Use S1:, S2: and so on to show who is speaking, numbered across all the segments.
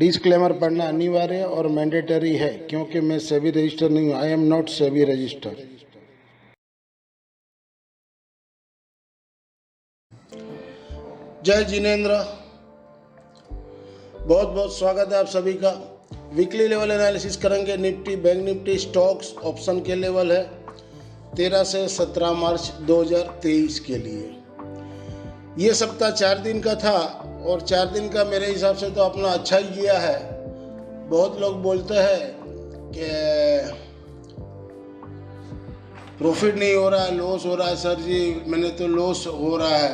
S1: Disclaimer पढ़ना अनिवार्य और मैंडेटरी है क्योंकि मैं सेबी रजिस्टर नहीं हूँ। I am not SEBI register. जय जिनेंद्र, बहुत बहुत स्वागत है आप सभी का। वीकली लेवल एनालिसिस करेंगे। Nifty, bank Nifty, stocks, option के लेवल है 13 से 17 मार्च 2023 के लिए। ये सप्ताह 4 दिन का था और 4 दिन का मेरे हिसाब से तो अपना अच्छा ही किया है। बहुत लोग बोलते हैं कि प्रॉफिट नहीं हो रहा है, लॉस हो रहा है। सर जी मैंने तो लॉस हो रहा है,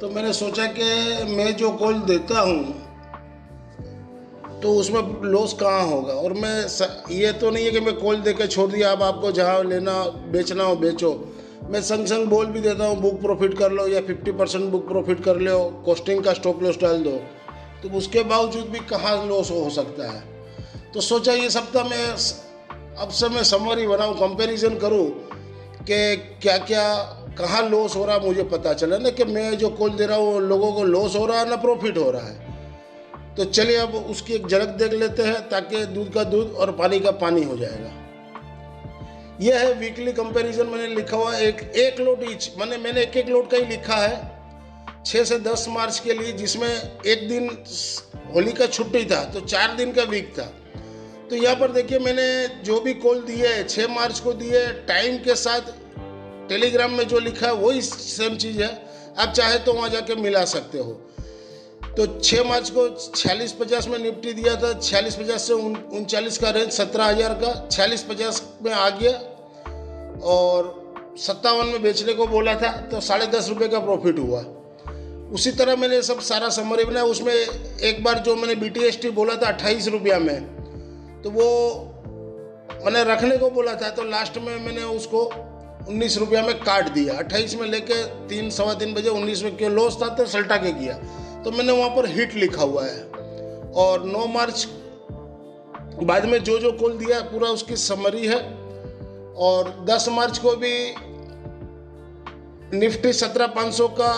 S1: तो मैंने सोचा कि मैं जो कॉल देता हूँ तो उसमें लॉस कहाँ होगा। और मैं ये तो नहीं है कि मैं कॉल देकर छोड़ दिया, अब आपको जहाँ लेना बेचना हो बेचो। मैं संग संग बोल भी देता हूँ बुक प्रॉफिट कर लो या 50% बुक प्रॉफिट कर लो, कॉस्टिंग का स्टॉप लॉस डाल दो। तो उसके बावजूद भी कहाँ लॉस हो सकता है। तो सोचा ये सप्ताह में अब से मैं समरी बनाऊँ, कंपैरिजन करूँ कि क्या क्या कहाँ लॉस हो रहा है, मुझे पता चला ना कि मैं जो कॉल दे रहा हूँ लोगों को लॉस हो रहा है ना प्रॉफिट हो रहा है। तो चलिए अब उसकी एक झलक देख लेते हैं ताकि दूध का दूध और पानी का पानी हो जाएगा। यह है वीकली कंपैरिजन। मैंने लिखा हुआ एक लोट ईच, मैंने एक लोट का ही लिखा है 6 से 10 मार्च के लिए, जिसमें एक दिन होली का छुट्टी था तो 4 दिन का वीक था। तो यहाँ पर देखिए मैंने जो भी कॉल दिए 6 मार्च को दिए, टाइम के साथ टेलीग्राम में जो लिखा है वही सेम चीज़ है। आप चाहे तो वहाँ जाके मिला सकते हो। तो 6 मार्च को 4650 में निफ्टी दिया था, 4650 से 39 का रेंज 17,000 का, 4650 में आ गया और 57 में बेचने को बोला था तो 10.5 रुपये का प्रॉफिट हुआ। उसी तरह मैंने सब सारा समरी बनाया। उसमें एक बार जो मैंने BTST बोला था 28 रुपया में, तो वो मैंने रखने को बोला था, तो लास्ट में मैंने उसको 19 रुपया में काट दिया। 28 में लेके 3 सवा 3 बजे 19 में क्यों लॉस था तो सल्टा के किया, तो मैंने वहाँ पर हिट लिखा हुआ है। और 9 मार्च बाद में जो कॉल दिया पूरा उसकी समरी है। और 10 मार्च को भी निफ्टी 17,500 का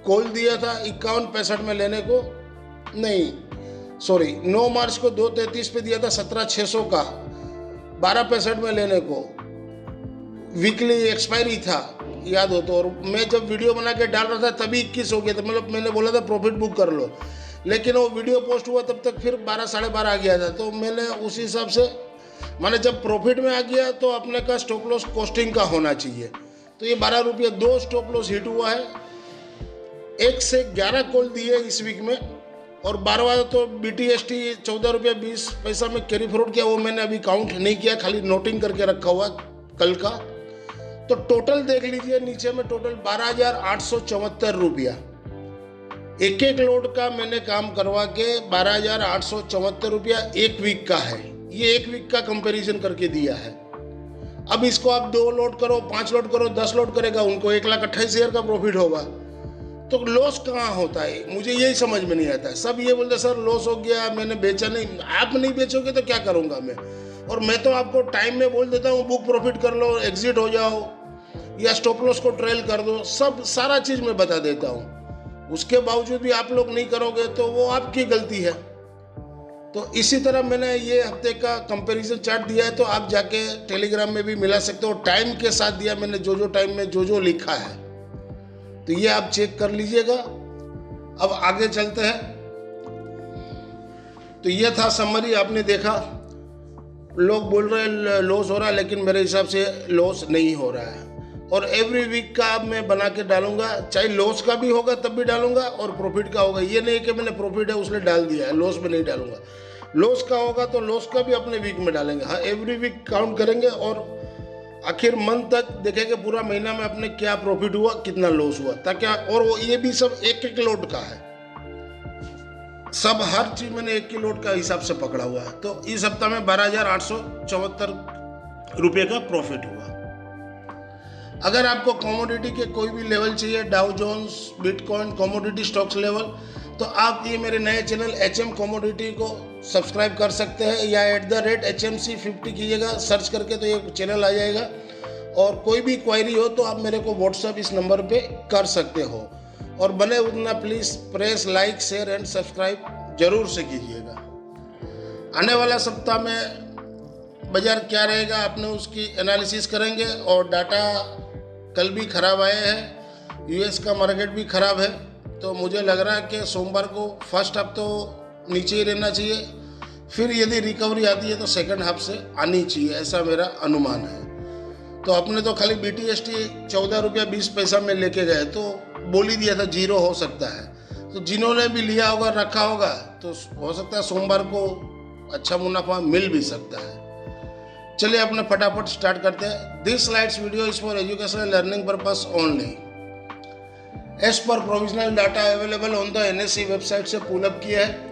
S1: कॉल दिया था 51.65 में लेने को, नहीं सॉरी 9 मार्च को 2.33 पे दिया था 17,600 का 12.65 में लेने को। वीकली एक्सपायरी था याद हो तो, और मैं जब वीडियो बना के डाल रहा था तभी 21 हो गया था। मतलब मैंने बोला था प्रॉफिट बुक कर लो, लेकिन वो वीडियो पोस्ट हुआ तब तक फिर 12 साढ़े 12 आ गया था। तो मैंने उसी हिसाब से मैंने जब प्रॉफिट में आ गया तो अपने का स्टॉप लॉस कॉस्टिंग का होना चाहिए। तो ये 12 रुपये 2 स्टॉप लॉस हिट हुआ है। 1 से 11 कॉल दिए इस वीक में, और 12वां तो BTST 14 रुपया 20 पैसा में कैरी फॉरवर्ड किया, वो मैंने अभी काउंट नहीं किया, खाली नोटिंग करके रखा हुआ कल का। तो टोटल देख लीजिए नीचे में, टोटल 12,874 रुपया एक लोड का मैंने काम करवा के 12,874 रुपया एक वीक का है। ये एक वीक का कंपैरिजन करके दिया है। अब इसको आप 2 लोड करो, 5 लोड करो, 10 लोड करेगा, उनको 1,28,000 का प्रॉफिट होगा। तो लॉस कहाँ होता है, मुझे यही समझ में नहीं आता है। सब ये बोलते सर लॉस हो गया, मैंने बेचा नहीं। आप नहीं बेचोगे तो क्या करूँगा मैं। और मैं तो आपको टाइम में बोल देता हूँ बुक प्रॉफिट कर लो, एग्जिट हो जाओ या स्टॉप लॉस को ट्रेल कर दो, सब सारा चीज़ मैं बता देता हूँ। उसके बावजूद भी आप लोग नहीं करोगे तो वो आपकी गलती है। तो इसी तरह मैंने ये हफ्ते का कंपैरिजन चार्ट दिया है, तो आप जाके टेलीग्राम में भी मिला सकते हो। टाइम के साथ दिया मैंने, जो टाइम में जो लिखा है, तो ये आप चेक कर लीजिएगा। अब आगे चलते हैं। तो ये था समरी, आपने देखा लोग बोल रहे हैं लॉस हो रहा है, लेकिन मेरे हिसाब से लॉस नहीं हो रहा है। और एवरी वीक का अब मैं बना के डालूंगा, चाहे लॉस का भी होगा तब भी डालूंगा और प्रॉफिट का होगा। ये नहीं कि मैंने प्रॉफिट है उसने डाल दिया है, लॉस में नहीं डालूंगा। लॉस का होगा तो लॉस का भी अपने वीक में डालेंगे। हाँ, एवरी वीक काउंट करेंगे और आखिर मंथ तक देखेंगे पूरा महीना में अपने क्या प्रॉफिट हुआ, कितना लॉस हुआ, ताकि और वो ये भी सब एक लोड का है। सब हर चीज मैंने 1 लोड का हिसाब से पकड़ा हुआ है। तो इस सप्ताह में 12,874 रुपये का प्रॉफिट हुआ। अगर आपको कमोडिटी के कोई भी लेवल चाहिए, Dow Jones, bitcoin, commodity stocks level, तो आप ये मेरे नए चैनल HM कमोडिटी को सब्सक्राइब कर सकते हैं, या @HMC50 कीजिएगा सर्च करके, तो ये चैनल आ जाएगा। और कोई भी क्वायरी हो तो आप मेरे को व्हाट्सएप इस नंबर पे कर सकते हो। और बने उतना please press like share and subscribe जरूर से कीजिएगा। आने वाला सप्ताह में बाजार क्या रहेगा अपने उसकी एनालिसिस करेंगे। और डाटा कल भी ख़राब आए हैं, यूएस का मार्केट भी ख़राब है, तो मुझे लग रहा है कि सोमवार को फर्स्ट हाफ तो नीचे ही रहना चाहिए, फिर यदि रिकवरी आती है तो सेकंड हाफ से आनी चाहिए, ऐसा मेरा अनुमान है। तो अपने तो खाली BTST 14 रुपया 20 पैसा में लेके गए, तो बोल ही दिया था जीरो हो सकता है। तो जिन्होंने भी लिया होगा रखा होगा तो हो सकता है सोमवार को अच्छा मुनाफा मिल भी सकता है। चलिए अपने फटाफट स्टार्ट करते हैं। This slides video is for educational learning purpose only. As per provisional data available on the NSE website से पुल अप किया है।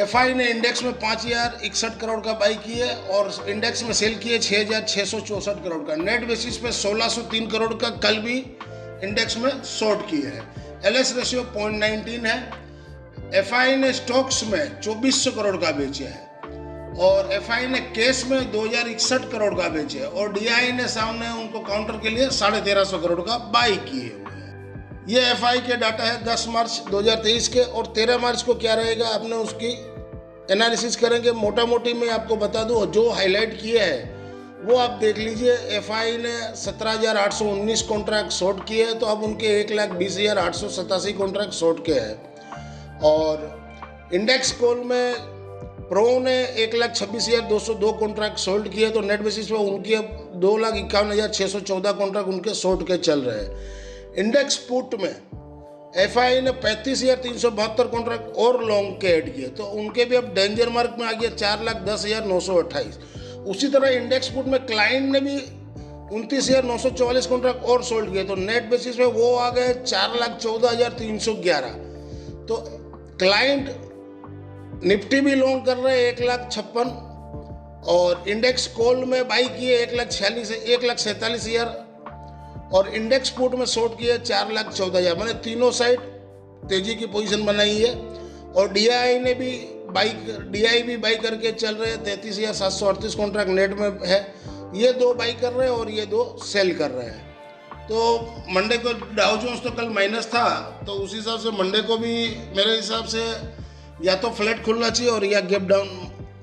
S1: FI ने इंडेक्स में 5061 करोड़ का बाई किए और इंडेक्स में सेल किए 6664 करोड़ का। नेट बेसिस पे 1603 करोड़ का कल भी इंडेक्स में शॉर्ट किए हैं। LS रेशियो 0.19 है। FI ने स्टॉक्स में 2400 करोड़ का बेचे है और FI ने कैश में 2061 करोड़ का बेचे है और DI ने सामने उनको काउंटर के लिए 1350 करोड़ का बाई किए हुए हैं। ये FI के डाटा है 10 मार्च 2023 के, और 13 मार्च को क्या रहेगा अपने उसकी एनालिसिस करेंगे। मोटा मोटी मैं आपको बता दूं, जो हाईलाइट किए हैं वो आप देख लीजिए। FI ने 17,819 कॉन्ट्रैक्ट शॉर्ट किए हैं, तो अब उनके 1,20,887 कॉन्ट्रैक्ट शॉर्ट के हैं। और इंडेक्स कॉल में प्रो ने 1,26,202 कॉन्ट्रैक्ट शॉर्ट किए, तो नेट बेसिस पे उनकी अब 2,51,614 कॉन्ट्रैक्ट उनके शॉर्ट के चल रहे हैं। इंडेक्स पुट में FI ने 35,372 कॉन्ट्रैक्ट और लॉन्ग के ऐड किए, तो उनके भी अब डेंजर मार्क में आ गया 4,10,928। उसी तरह इंडेक्स पुट में क्लाइंट ने भी 29,944 कॉन्ट्रैक्ट और सोल्ड किए, तो नेट बेसिस पे वो आ गए 4,14,311। तो क्लाइंट निफ्टी भी लॉन्ग कर रहे हैं 1,56,000 और इंडेक्स कॉल में बाई किए 1,47,000 और इंडेक्स पुट में शॉर्ट किए 4,14,000। मैंने तीनों साइड तेजी की पोजीशन बनाई है। और DI भी बाई करके चल रहे हैं 33,738 कॉन्ट्रैक्ट नेट में है। ये दो बाई कर रहे हैं और ये दो सेल कर रहे हैं। तो मंडे को डाउ जोन्स तो कल माइनस था, तो उस हिसाब से मंडे को भी मेरे हिसाब से या तो फ्लैट खुलना चाहिए और या गैप डाउन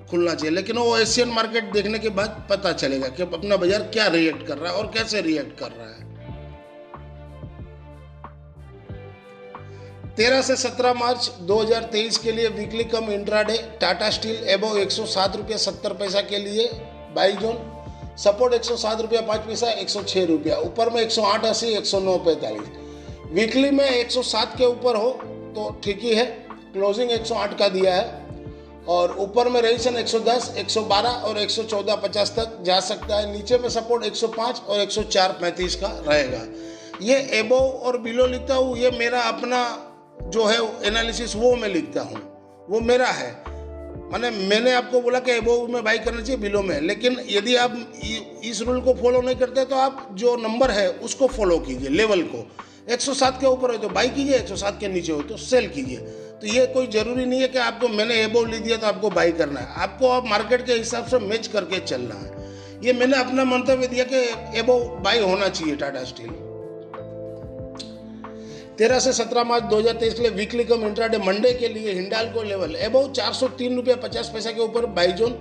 S1: खुलना चाहिए। लेकिन वो एशियन मार्केट देखने के बाद पता चलेगा कि अपना बाजार क्या रिएक्ट कर रहा है और कैसे रिएक्ट कर रहा है। 13 से 17 मार्च 2023 के लिए वीकली कम इंट्राडे टाटा स्टील एबो 107 रुपया 70 पैसा के लिए बाई जोन। सपोर्ट 107 रुपया 5 पैसा 106 रुपया, ऊपर में 108.80 109.45। वीकली में 107 के ऊपर हो तो ठीक ही है, क्लोजिंग 108 का दिया है। और ऊपर में रेजिस्टेंस 110, 112 और 114.50 तक जा सकता है। नीचे में सपोर्ट 105 और 104.35 का रहेगा। ये एबो और बिलो लिखता हूँ, ये मेरा अपना जो है एनालिसिस वो मैं लिखता हूँ, वो मेरा है। मैंने आपको बोला कि एबो में बाई करना चाहिए बिलो में, लेकिन यदि आप इस रूल को फॉलो नहीं करते तो आप जो नंबर है उसको फॉलो कीजिए, लेवल को। 107 के ऊपर है तो बाई कीजिए, 107 के नीचे हो तो सेल कीजिए। तो ये कोई ज़रूरी नहीं है कि आपको मैंने एबो लिख दिया तो आपको बाई करना है। आपको आप मार्केट के हिसाब से मैच करके चलना है। ये मैंने अपना मंतव्य दिया कि एबो बाई होना चाहिए टाटा स्टील। 13 से 17 मार्च 2023 के लिए वीकली कम इंट्राडे मंडे के लिए हिंडाल्को लेवल एबव 403 रुपया 50 पैसा के ऊपर बाई जोन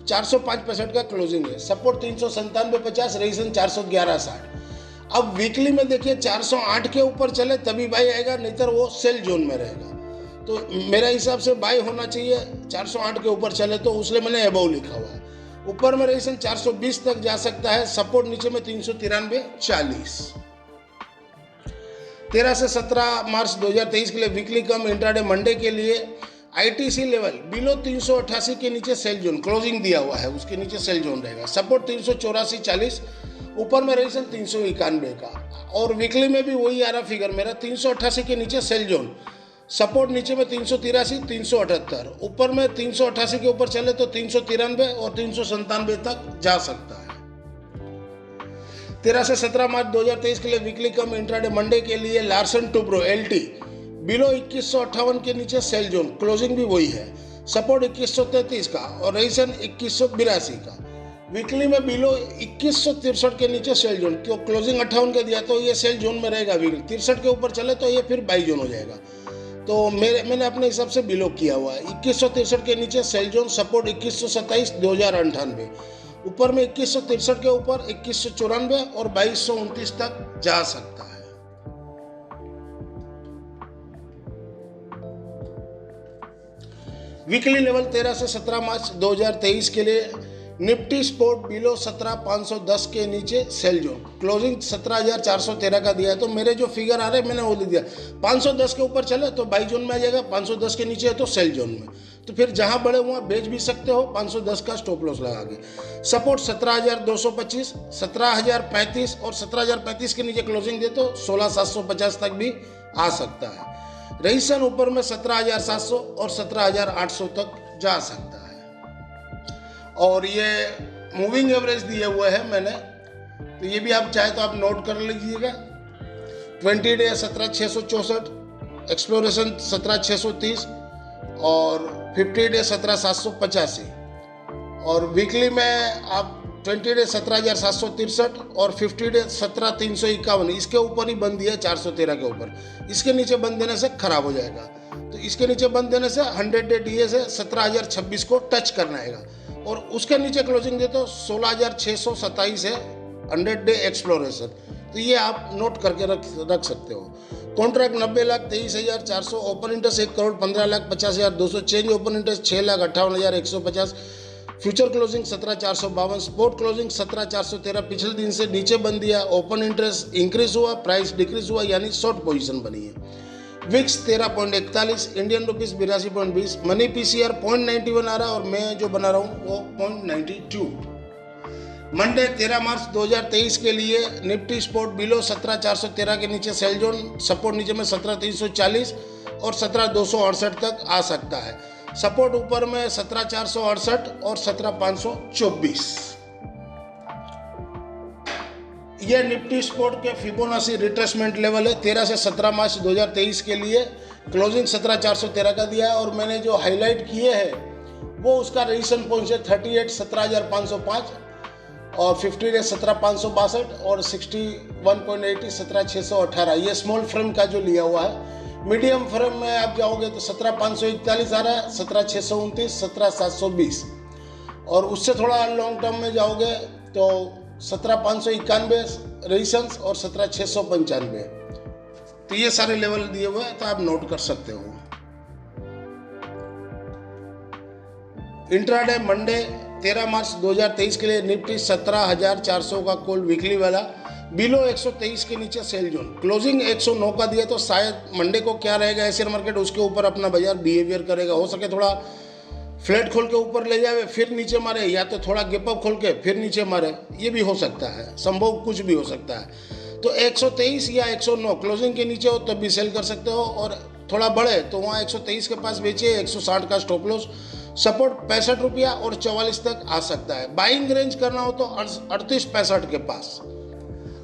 S1: 405% का क्लोजिंग है। Support 397.50, resistance 411.60। अब वीकली में देखिए 408 के ऊपर चले तभी बाई आएगा, नहीं तो वो सेल जोन में रहेगा। तो मेरे हिसाब से बाई होना चाहिए 408 के ऊपर चले, तो उसलिए मैंने एबव लिखा हुआ है। ऊपर में रेजिस्टेंस 420 तक जा सकता है, सपोर्ट नीचे में 393.40। 13 से 17 मार्च 2023 के लिए वीकली कम इंट्राडे मंडे के लिए आईटीसी लेवल बिलो 388 के नीचे सेल जोन क्लोजिंग दिया हुआ है, उसके नीचे सेल जोन रहेगा। सपोर्ट 384.40, ऊपर में रेजिस्टेंस 391 का। और वीकली में भी वही आ रहा फिगर मेरा, 388 के नीचे सेल जोन, सपोर्ट नीचे में 383, 378, ऊपर में 388 के ऊपर चले तो 393 और 397 तक जा सकता है। 13 से 17 मार्च 2023 के लिए वीकली कम इंट्राडे मंडे के लिए लार्सन टुब्रो एलटी बिलो 2158 के नीचे सेल जोन, क्लोजिंग भी वही है। सपोर्ट 2133 का और रेजिस्टेंस 2182 का। वीकली में बिलो 2163 के नीचे सेल जोन, क्यों क्लोजिंग 58 के दिया तो ये सेल जोन में रहेगा। वीकली 63 के ऊपर चले तो ये फिर बाई जोन हो जाएगा। तो मैंने अपने हिसाब से बिलो किया हुआ है। 2163 के नीचे सेल जोन, सपोर्ट 2127, 2098, ऊपर में 2163 के ऊपर 2194 और 2229 तक जा सकता है। वीकली लेवल 13 से 17 मार्च 2023 के लिए निफ्टी स्पोर्ट बिलो 17,510 के नीचे सेल जोन, क्लोजिंग 17,413 का दिया है। तो मेरे जो फिगर आ रहे हैं मैंने वो दे दिया। 510 के ऊपर चले तो बाई जोन में आ जाएगा, 510 के नीचे है तो सेल जोन में। तो फिर जहां बड़े वहां बेच भी सकते हो 510 का स्टॉप लॉस लगा के। सपोर्ट 17,225, 17,035 और 17,035 के नीचे क्लोजिंग दे तो 16,750 तक भी आ सकता है। रजिस्ट्रेशन ऊपर में 17,700 और 17,800 तक जा सकता है। और ये मूविंग एवरेज दिए हुए हैं मैंने, तो ये भी आप चाहे तो आप नोट कर लीजिएगा। 20 डे 17,664, एक्सप्लोरेशन 17,630 और 50 डे 17,785 और वीकली में आप 20 डे 17,763 और 50 डे 17,351, इसके ऊपर ही बंद दिया 413 के ऊपर। इसके नीचे बंद देने से खराब हो जाएगा, तो इसके नीचे बंद देने से 100 डे डीए से 17,026 को टच करना आएगा और उसके नीचे क्लोजिंग दे तो 16,627 है 100 डे एक्सप्लोरेशन। तो ये आप नोट करके रख सकते हो। Contract 90,23,400, open interest 1,15,50,200, change open interest 6,58,150, future closing 17,452, spot closing 17,413। पिछले दिन से नीचे बंद दिया, ओपन इंटरेस्ट इंक्रीज हुआ, प्राइस डिक्रीज हुआ, यानी शॉर्ट पोजीशन बनी है। VIX 13.41, Indian rupees 82.20, money PCR 0.91 आ रहा है और मैं जो बना रहा हूँ वो 0.92। मंडे 13 मार्च 2023 के लिए निफ्टी स्पोर्ट बिलो 17,413 के नीचे सेल जोन, सपोर्ट नीचे में 17,340 और 17,268 तक आ सकता है। सपोर्ट ऊपर में 17,468 और 17,524। यह निफ्टी स्पोर्ट के फिबोनाची रिट्रेसमेंट लेवल है। 13 से 17 मार्च 2023 के लिए क्लोजिंग 17,413 का दिया है और मैंने जो हाईलाइट किए हैं वो उसका रजिस्ट्रेशन पॉइंट है 38 17,505 और 50 डे 17,562 और 61.80 17,618। ये स्मॉल फ्रेम का जो लिया हुआ है। मीडियम फ्रेम में आप जाओगे तो 17,541 आ रहा है, 17,629, 17,720 और उससे थोड़ा लॉन्ग टर्म में जाओगे तो 17,591 रजिस्ट्रेशन और 17,695। तो ये सारे लेवल दिए हुए हैं, तो आप नोट कर सकते हो। इंट्राडे मंडे 13 मार्च 2023 के लिए निफ्टी 17,400 का कॉल वीकली वाला, बिलो 123 के नीचे सेल जोन, क्लोजिंग 109 का दिया। तो शायद मंडे को क्या रहेगा एशियन मार्केट, उसके ऊपर अपना बाजार बिहेवियर करेगा। हो सके थोड़ा फ्लैट खोल के ऊपर ले जाए फिर नीचे मारे, या तो थोड़ा गैप अप खोल के फिर नीचे मारे, ये भी हो सकता है, संभव कुछ भी हो सकता है। तो 123 या 109 क्लोजिंग के नीचे हो तब भी सेल कर सकते हो और थोड़ा बढ़े तो वहाँ 123 के पास बेचिए, 160 का स्टॉप लॉस। सपोर्ट 65 रुपया और 44 तक आ सकता है। बाइंग रेंज करना हो तो 38-65 के पास।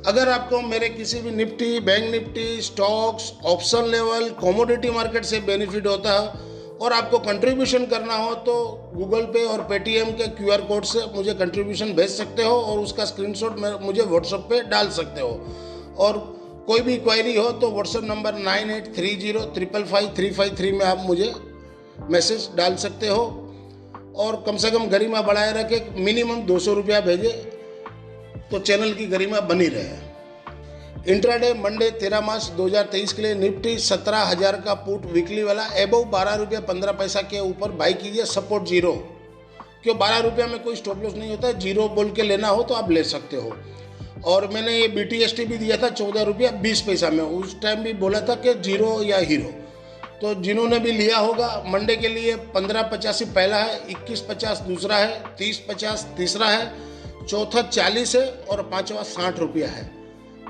S1: अगर आपको मेरे किसी भी Nifty, bank Nifty, stocks, option level, commodity market से बेनिफिट होता है और आपको कंट्रीब्यूशन करना हो तो गूगल पे और पेटीएम के QR कोड से मुझे कंट्रीब्यूशन भेज सकते हो और उसका स्क्रीनशॉट मुझे व्हाट्सएप पे डाल सकते हो। और कोई भी क्वेरी हो तो व्हाट्सएप नंबर 9830555353 में आप मुझे मैसेज डाल सकते हो और कम से कम गरिमा बढ़ाए रखे, मिनिमम 200 रुपया भेजे तो चैनल की गरिमा बनी रहे। इंट्राडे मंडे 13 मार्च 2023 के लिए निफ्टी 17,000 का पुट वीकली वाला, एबव 12 रुपया 15 पैसा के ऊपर बाई कीजिए। सपोर्ट 0, क्यों 12 रुपया में कोई स्टॉप लॉस नहीं होता है, 0 बोल के लेना हो तो आप ले सकते हो। और मैंने ये BTST भी दिया था 14 रुपया 20 पैसा में, उस टाइम भी बोला था कि 0 या हीरो। तो जिन्होंने भी लिया होगा, मंडे के लिए 15.85 पहला है, 21.50 दूसरा है, 30.50 तीसरा है, चौथा 40 है और पांचवा 60 रुपया है।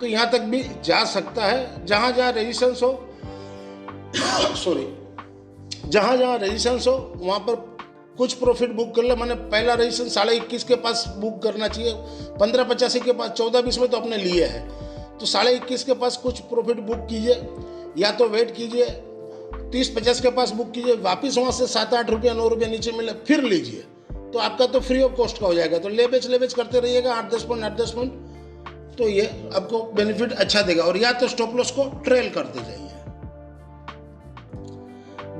S1: तो यहाँ तक भी जा सकता है। जहाँ जहाँ रेजिस्टेंस हो जहाँ जहाँ रेजिस्टेंस हो वहाँ पर कुछ प्रॉफिट बुक कर ले। मैंने पहला रेजिस्टेंस 21.5 के पास बुक करना चाहिए, 15.85 के पास, 14-20 में तो अपने लिए है, तो 21.5 के पास कुछ प्रॉफिट बुक कीजिए, या तो वेट कीजिए 30-50 के पास बुक कीजिए, वापस वहाँ से 7-8 रुपया 9 रुपया नीचे मिले फिर लीजिए, तो आपका तो फ्री ऑफ कॉस्ट का हो जाएगा। तो ले बेच करते रहिएगा 8-10 पॉइंट, तो ये आपको बेनिफिट अच्छा देगा। और या तो स्टॉप लॉस को ट्रेल करते जाइए।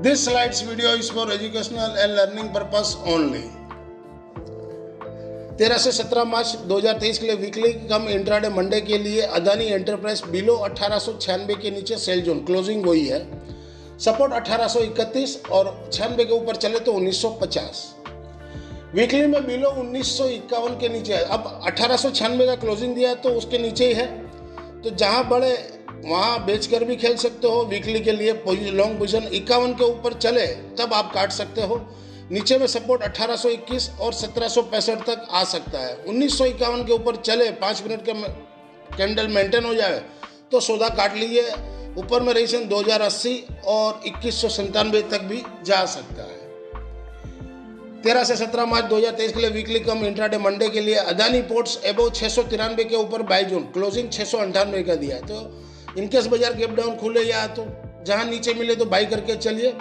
S1: This slides video is for educational and learning purpose only. 13 से 17 मार्च 2023 के लिए वीकली कम इंट्राडे मंडे के लिए अदानी एंटरप्राइज बिलो 1896 के नीचे सेल जोन क्लोजिंग हुई है। सपोर्ट 1831 और 96 के ऊपर चले तो 1950। वीकली में बिलो 1951 के नीचे है। अब 1896 का क्लोजिंग दिया है तो उसके नीचे ही है, तो जहां बढ़े वहां बेचकर भी खेल सकते हो। वीकली के लिए लॉन्ग पोजीशन 51 के ऊपर चले तब आप काट सकते हो। नीचे में सपोर्ट 1821 और 1765 तक आ सकता है। 1951 के ऊपर चले 5 मिनट का कैंडल मेंटेन हो जाए तो सौदा काट लीजिए। ऊपर में रेशन 2080 और 2197 तक भी जा सकता है। 13 से 17 मार्च 2023 के लिए वीकली कम इंट्राडे मंडे के लिए अदानी पोर्ट्स एबो 693 के ऊपर बाई जोन क्लोजिंग 698 का दिया है। तो इनकेस बाजार गैप डाउन खुले या तो जहां नीचे मिले तो बाई करके चलिए।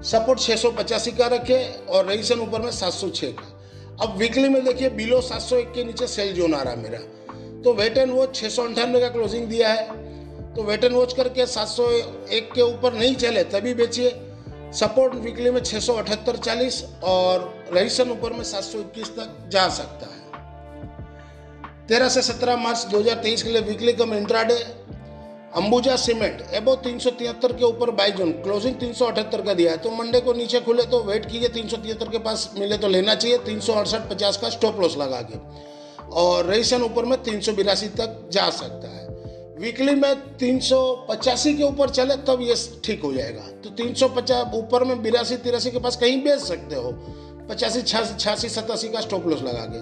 S1: सपोर्ट 685 का रखे और रेजिस्टेंस ऊपर में 706 का। अब वीकली में देखिए बिलो 701 के नीचे सेल जोन आ रहा है मेरा, तो वेट एंड वॉच 698 का क्लोजिंग दिया है, तो वेट एंड वॉच करके 701 के ऊपर नहीं चले तभी बेचिए। सपोर्ट वीकली में 678.40 और रेजिस्टेंस ऊपर में 721 तक जा सकता है। 13 से 17 मार्च 2023 के लिए वीकली कम इंट्राडे अंबुजा सीमेंट एबो 373 के ऊपर बाई जोन क्लोजिंग 378 का दिया है, तो मंडे को नीचे खुले तो वेट कीजिए। 373 के पास मिले तो लेना चाहिए। 368.50 का स्टॉप लॉस लगा के और रेजिस्टेंस ऊपर में 382 तक जा सकता है। वीकली में 385 के ऊपर चले तब ये ठीक हो जाएगा, तो 350 ऊपर में 82-83 के पास कहीं बेच सकते हो। 85, 86, 87 का स्टॉप लॉस लगा के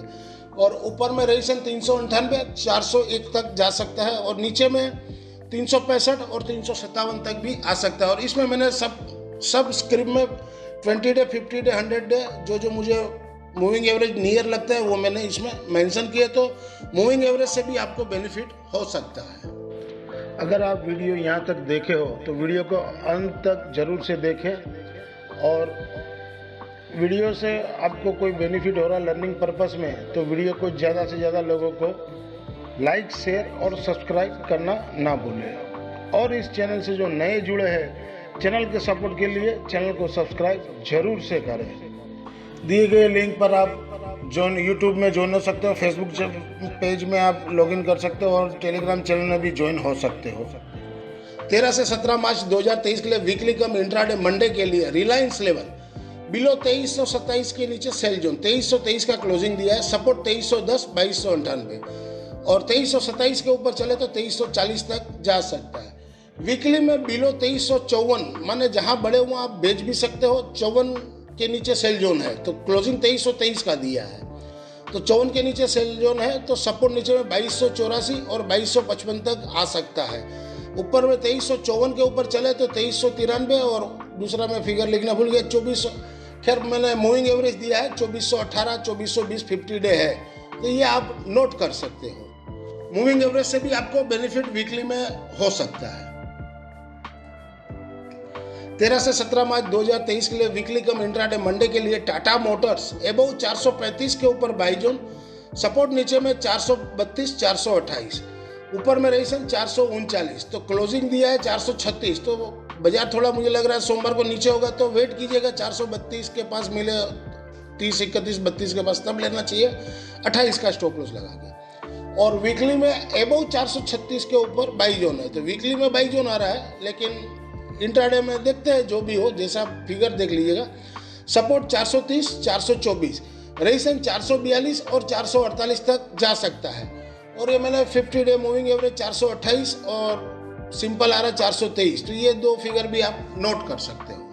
S1: और ऊपर में रेजिस्टेंस 398, 401 तक जा सकता है और नीचे में 365 और 357 तक भी आ सकता है। और इसमें मैंने सब स्क्रिप्ट में 20 डे, 50 डे, 100 डे जो मुझे मूविंग एवरेज नियर लगता है वो मैंने इसमें मेंशन किए, तो मूविंग एवरेज से भी आपको बेनिफिट हो सकता है। अगर आप वीडियो यहाँ तक देखे हो तो वीडियो को अंत तक जरूर से देखें, और वीडियो से आपको कोई बेनिफिट हो रहा है लर्निंग पर्पस में तो वीडियो को ज़्यादा से ज़्यादा लोगों को लाइक, शेयर और सब्सक्राइब करना ना भूलें। और इस चैनल से जो नए जुड़े हैं, चैनल के सपोर्ट के लिए चैनल को सब्सक्राइब जरूर से करें। दिए गए लिंक पर आप यूट्यूब में ज्वाइन हो सकते हो, फेसबुक पेज में आप लॉगिन कर सकते हो और टेलीग्राम चैनल में भी ज्वाइन हो सकते हो। 13 से 17 मार्च 2023 के लिए वीकली कम इंट्राडे मंडे के लिए रिलायंस लेवल बिलो 2327 के नीचे सेल जोन 2323 का क्लोजिंग दिया है। सपोर्ट 2310, 2298 और 2327 के ऊपर चले तो 2340 तक जा सकता है। वीकली में बिलो 2354 माने जहां बड़े हुआ आप बेच भी सकते हो। 54 के नीचे सेल जोन है तो क्लोजिंग 2323 का दिया है, तो 54 के नीचे सेल जोन है तो सपोर्ट नीचे में 2284 और 2255 तक आ सकता है। ऊपर में 2354 के ऊपर चले तो 2393 और दूसरा मैं फिगर लिखना भूल गया 2400, खैर मैंने मूविंग एवरेज दिया है 2418, 2420 50 डे है, तो ये आप नोट कर सकते हो। मूविंग एवरेज से भी आपको बेनिफिट वीकली में हो सकता है। 13 से 17 मार्च 2023 के लिए वीकली कम इंट्राडे मंडे के लिए टाटा मोटर्स एबो 435 के ऊपर बाई जोन, सपोर्ट नीचे में 432, 428, ऊपर में रेजिस्टेंस 439, तो क्लोजिंग दिया है 436। तो बाजार थोड़ा मुझे लग रहा है सोमवार को नीचे होगा तो वेट कीजिएगा। 432 के पास मिले 30, 31, 32 के पास तब लेना चाहिए। 28 का स्टॉप लॉस लगा के और वीकली में एबो 436 के ऊपर बाई जोन है, तो वीकली में बाई जोन आ रहा है, लेकिन इंट्राडे में देखते हैं जो भी हो, जैसा फिगर देख लीजिएगा। सपोर्ट 430, 424, रेजिस्टेंस 442 और 448 तक जा सकता है। और ये मैंने 50 डे मूविंग एवरेज 428 और सिंपल आ रहा है 423, तो ये दो फिगर भी आप नोट कर सकते हो।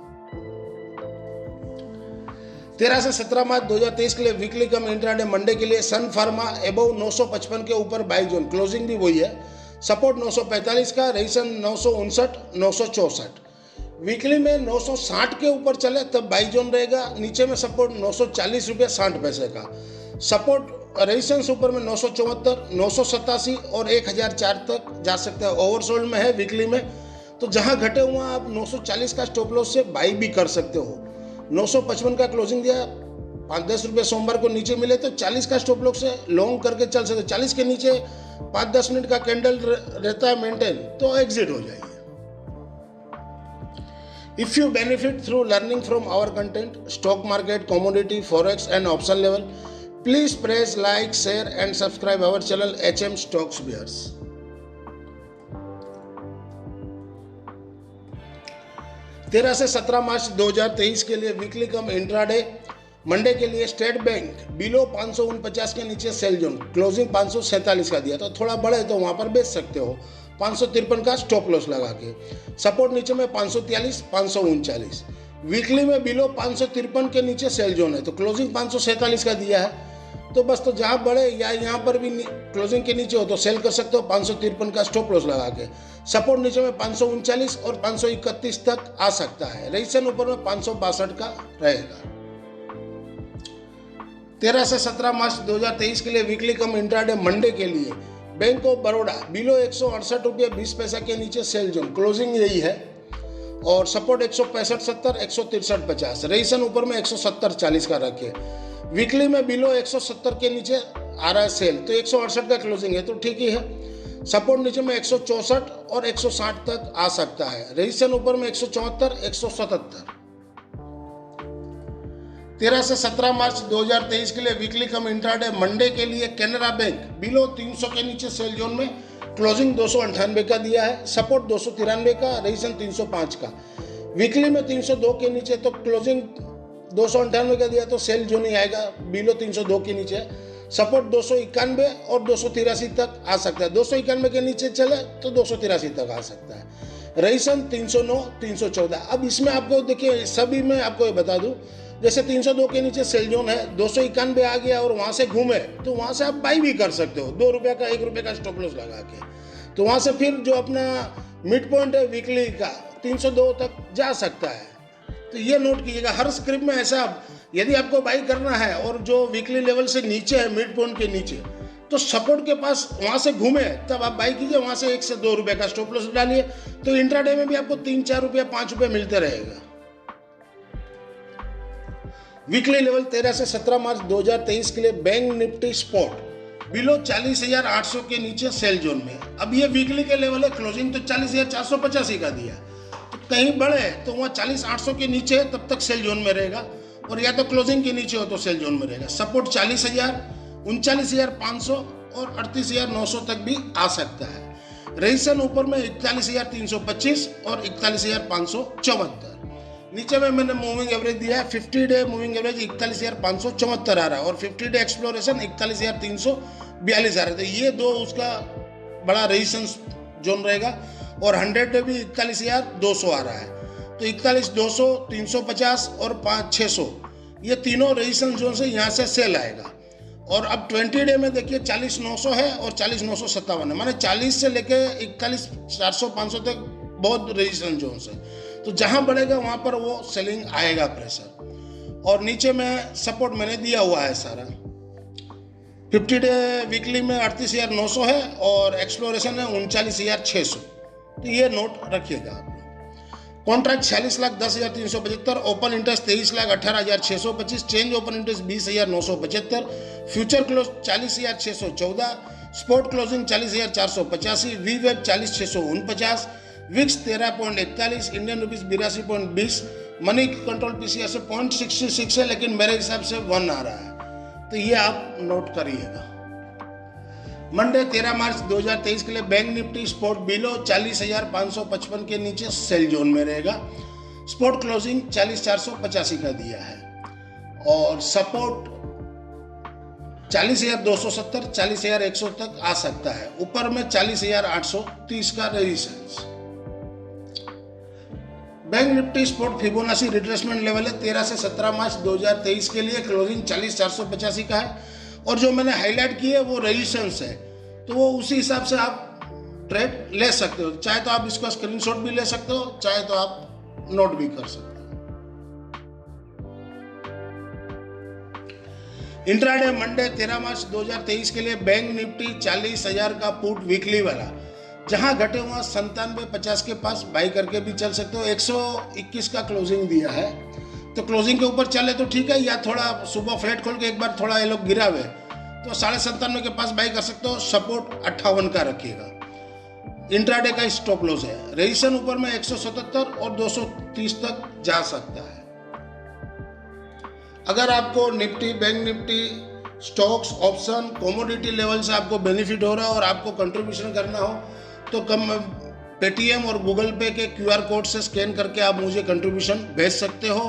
S1: 13 से 17 मार्च 2023 के लिए वीकली कम इंट्राडे मंडे के लिए सन फार्मा एबव 955 के ऊपर बाई जोन क्लोजिंग भी वही है। सपोर्ट 945 का, रेजिस्टेंस 959, 964। वीकली में 960 के ऊपर चले तब बाई जोन रहेगा। नीचे में सपोर्ट 940 रुपये 60 पैसे का। सपोर्ट रेजिस्टेंस ऊपर में 974, 987 और 1004 तक जा सकता है। ओवरसोल्ड में है वीकली में, तो जहां घटे हुआ आप 940 का स्टॉप लॉस से बाई भी कर सकते हो। 955 का क्लोजिंग दिया, 5-10 रुपये सोमवार को नीचे मिले तो 40 का स्टॉप लॉस से लॉन्ग करके चल सकते। 40 के नीचे 5-10 मिनट का कैंडल रहता है मेंटेन, तो एग्जिट हो जाइए। If you benefit through learning from our content, stock market, commodity, forex and option level, please press like, share and subscribe our channel HM Stocks Bears. 13 से 17 मार्च 2023 के लिए वीकली कम intraday Monday के लिए state bank below 549 के नीचे sell zone, closing 547 का दिया, तो थोड़ा बढ़े तो वहां पर बेच सकते हो 553 का स्टॉप लॉस लगा के। सपोर्ट नीचे में 543, 539। वीकली में बिलो 553 के नीचे सेल जोन है, तो क्लोजिंग 547 का दिया है, तो बस तो जहाँ बढ़े या यहाँ पर भी क्लोजिंग के नीचे हो तो सेल कर सकते हो 553 का स्टॉप लॉस लगा के। सपोर्ट नीचे में 539 और 531 तक आ सकता है। रेजिस्टेंस ऊपर में 562 का रहेगा। 13 से 17 मार्च 2023 के लिए वीकली कम इंट्राडे मंडे के लिए बैंक ऑफ बड़ौदा बिलो 168 रुपये 20 पैसा के नीचे सेल जोन, क्लोजिंग यही है, और सपोर्ट 165.70, 163.50। रेजिस्टेंस ऊपर में 170.40 का रखे। वीकली में बिलो 170 के नीचे आ रहा है सेल, तो 168 का क्लोजिंग है, तो ठीक ही है। सपोर्ट नीचे में 164 और 160 तक आ सकता है। रेजिस्टेंस ऊपर में 174, 177। 13 से 17 मार्च 2023 के लिए वीकली कम इंट्राडे मंडे के लिए कैनरा बैंक बिलो 300 के नीचे सेल जोन में, क्लोजिंग 298 का दिया है, सपोर्ट 293 का, रेजिस्टेंस 305 का। वीकली में 302 के नीचे, तो क्लोजिंग 298 का दिया, तो सेल जोन ही आएगा, बिलो 302 के नीचे। सपोर्ट 291 और 283 तक आ सकता है। 291 के नीचे चले तो 283 तक आ सकता है। रेजिस्टेंस 309, 314। अब इसमें आपको देखिए, सभी में आपको ये बता दूं, जैसे 302 के नीचे सेल जोन है, 291 आ गया और वहां से घूमे तो वहां से आप बाई भी कर सकते हो, 2 रुपये का 1 रुपये का स्टॉप लॉस लगा के। तो वहां से फिर जो अपना मिड पॉइंट है वीकली का 302 तक जा सकता है। तो ये नोट कीजिएगा, हर स्क्रिप्ट में ऐसा, यदि आपको बाई करना है और जो वीकली लेवल से नीचे है, मिड पॉइंट के नीचे, तो सपोर्ट के पास वहां से घूमे तब आप बाई कीजिए, वहां से 1 से 2 रुपये का स्टॉप लॉस डालिए, तो इंट्राडे में भी आपको 3, 4 रुपये, 5 रुपये मिलते रहेगा। वीकली लेवल 13 से 17 मार्च 2023 के लिए बैंक निफ्टी स्पॉट बिलो 40,800 के नीचे सेल जोन में। अब ये वीकली के लेवल है, क्लोजिंग तो 40,485 का दिया, तो कहीं बढ़े तो वहाँ 40,800 के नीचे है, तब तक सेल जोन में रहेगा, और या तो क्लोजिंग के नीचे हो तो सेल जोन में रहेगा। सपोर्ट 40,000, 39,500 और 38,900 तक भी आ सकता है। रेजिस्टेंस ऊपर में 41,325 और 41,574। नीचे में मैंने मूविंग एवरेज दिया है, 50 डे मूविंग एवरेज 41,574 आ रहा है, और 50 डे एक्सप्लोरेशन 41,342 आ रहा है। तो ये दो उसका बड़ा रेजिस्टेंस जोन रहेगा, और 100 डे भी 41,200 आ रहा है, तो 41,200, 350 और 5,600, ये तीनों रेजिस्टेंस जोन से यहाँ से सेल आएगा। और अब 20 डे में देखिए 40,900 है और 40,957 है, माने 40 से लेके 41,400, 500 तक बहुत रेजिस्टेंस जोन से, तो जहां बढ़ेगा वहां पर वो सेलिंग आएगा प्रेशर। और नीचे में सपोर्ट मैंने दिया हुआ है सारा। 50 डे वीकली में 38,900 है और एक्सप्लोरेशन है 39,600, तो ये नोट रखिएगा आप लोग। Contract 40,10,375, open interest 23,18,625, change open interest 20,975, future close 40,614, spot closing 40,485, वी वेब 40,649, VIX 13.41, Indian rupees 82.20, Moneycontrol PCR से 0.66 है, लेकिन मेरे हिसाब से 1 आ रहा है, तो ये आप नोट करिएगा। मंडे 13 मार्च 2023 के लिए बैंक निफ्टी स्पॉट बिलो 40,555 के नीचे सेल जोन में रहेगा। स्पॉट क्लोजिंग 40,485 का दिया है, और सपोर्ट 40,270, 40,100 तक आ सकता है। ऊपर में 40,830 का resistance. Bank Nifty spot Fibonacci retracement level है 13 से 17 मार्च 2023 के लिए, क्लोजिंग 40,485 का है, और जो मैंने हाईलाइट किए वो रेजिस्टेंस है, तो वो उसी हिसाब से आप ट्रेड ले सकते हो। चाहे तो आप इसका स्क्रीनशॉट भी ले सकते हो, चाहे तो आप नोट भी कर सकते हो। इंट्राडे मंडे 13 मार्च 2023 के लिए बैंक निफ्टी 40,000 का पुट वीकली वाला, जहां घटे हुआ 97.50 के पास बाई करके भी चल सकते हो। 121 का क्लोजिंग दिया है, तो क्लोजिंग के ऊपर चले तो ठीक है, या थोड़ा सुबह फ्लैट खोल के एक बार थोड़ा ये लोग गिरा हुए तो 97.5 के पास बाई कर सकते हो। सपोर्ट 58 का रखिएगा। इंट्राडे का स्टॉप लॉस है। रेजिस्टेंस ऊपर में 177 और 230 तक जा सकता है। अगर आपको Nifty, bank Nifty, stocks, option, commodity level से आपको बेनिफिट हो रहा है और आपको कंट्रीब्यूशन करना हो तो पेटीएम और गूगल पे के QR कोड से स्कैन करके आप मुझे कंट्रीब्यूशन भेज सकते हो।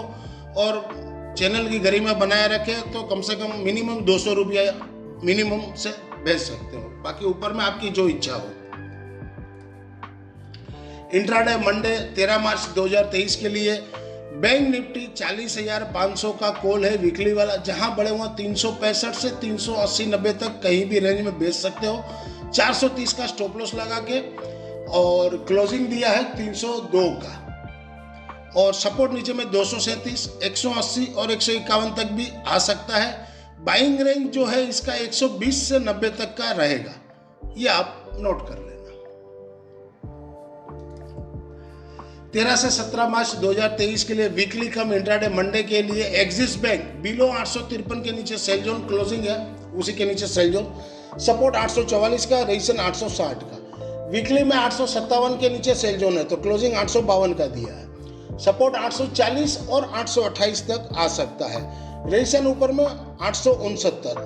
S1: और चैनल की गरिमा बनाए रखें तो कम से कम मिनिमम 200 रुपया मिनिमम से भेज सकते हो, बाकी ऊपर में आपकी जो इच्छा हो। इंट्राडे मंडे 13 मार्च 2023 के लिए बैंक निफ्टी 40,500 का कॉल है वीकली वाला, जहां बड़े हुआ 365 से 380-90 तक कहीं भी रेंज में बेच सकते हो। 430 का स्टॉप लॉस लगा के और क्लोजिंग दिया है 302 का, और सपोर्ट नीचे में 237, 180 और 151 तक भी आ सकता है। बाइंग रेंज जो है इसका 120 से 90 तक का रहेगा, ये आप नोट कर लेना। 13 से 17 मार्च 2023 के लिए वीकली कम इंट्राडे मंडे के लिए एक्सिस बैंक बिलो 853 के नीचे सेल जोन, क्लोजिंग है उसी के नीचे सेल जोन। सपोर्ट 844 का, रेजिस्टेंस 860 का। वीकली में 857 के नीचे सेल जोन है तो क्लोजिंग 852 का दिया है। सपोर्ट 840 और 828 तक आ सकता है। रेजिस्टेंस ऊपर में 869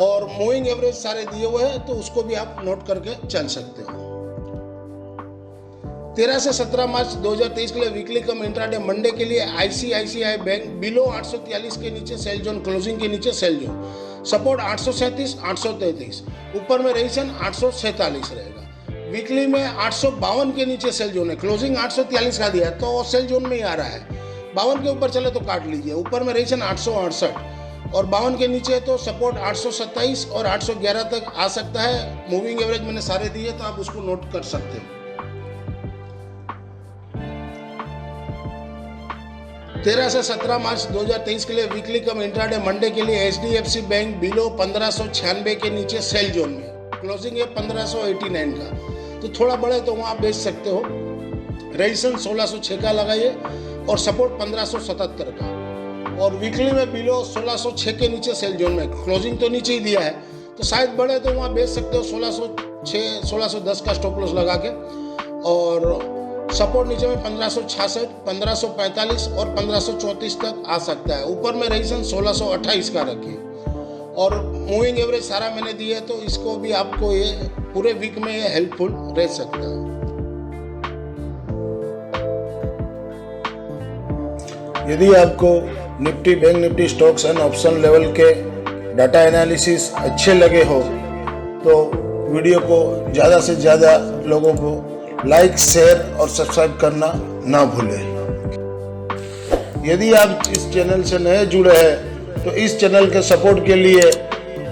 S1: और मूविंग एवरेज सारे दिए हुए हैं तो उसको भी आप नोट करके चल सकते हो। 13 से 17 मार्च 2023 के लिए वीकली कम इंट्राडे मंडे के लिए ICICI बैंक बिलो 843 के नीचे सेल जोन, क्लोजिंग के नीचे सेल जोन। सपोर्ट 837, 833, ऊपर में रेजिस्टेंस 847 रहेगा। वीकली में 852 के नीचे सेल जोन है, क्लोजिंग 843 का दिया है तो सेल जोन में ही आ रहा है। 52 के ऊपर चले तो काट लीजिए। ऊपर में रेजिस्टेंस 868 और 52 के नीचे तो सपोर्ट 827 और 811 तक आ सकता है। मूविंग एवरेज मैंने सारे दिए तो आप उसको नोट कर सकते हो। 13 से 17 मार्च 2023 के लिए वीकली कम इंट्राडे मंडे के लिए HDFC बैंक बिलो 1596 के नीचे सेल जोन में, क्लोजिंग है 1589 का, तो थोड़ा बढ़े तो वहाँ बेच सकते हो। रेजिस्टेंस 1606 का लगाइए और सपोर्ट 1577 का, और वीकली में बिलो 1606 के नीचे सेल जोन में, क्लोजिंग तो नीचे ही दिया है तो शायद बढ़े तो वहाँ बेच सकते हो 1606, 1610 का स्टॉप लॉस लगा के। और सपोर्ट नीचे में 1566, 1545 और 1534 तक आ सकता है। ऊपर में रेजिस्टेंस 1628 का रखिए, और मूविंग एवरेज सारा मैंने दिया है तो इसको भी आपको ये पूरे वीक में ये हेल्पफुल रह सकता है।
S2: यदि आपको Nifty, bank Nifty, stocks and option level के डाटा एनालिसिस अच्छे लगे हो तो वीडियो को ज़्यादा से ज़्यादा लोगों को लाइक, शेयर और सब्सक्राइब करना ना भूलें। यदि आप इस चैनल से नए जुड़े हैं तो इस चैनल के सपोर्ट के लिए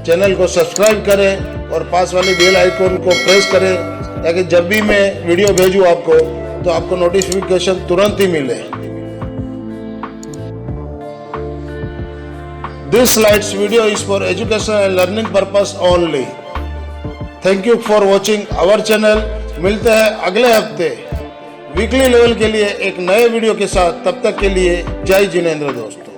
S2: चैनल को सब्सक्राइब करें और पास वाले बेल आइकन को प्रेस करें ताकि जब भी मैं वीडियो भेजूं आपको तो आपको नोटिफिकेशन तुरंत ही मिले। This slides video is for education and learning purpose only. Thank you for watching our channel. मिलते हैं अगले हफ्ते वीकली लेवल के लिए एक नए वीडियो के साथ। तब तक के लिए जय जिनेंद्र दोस्तों।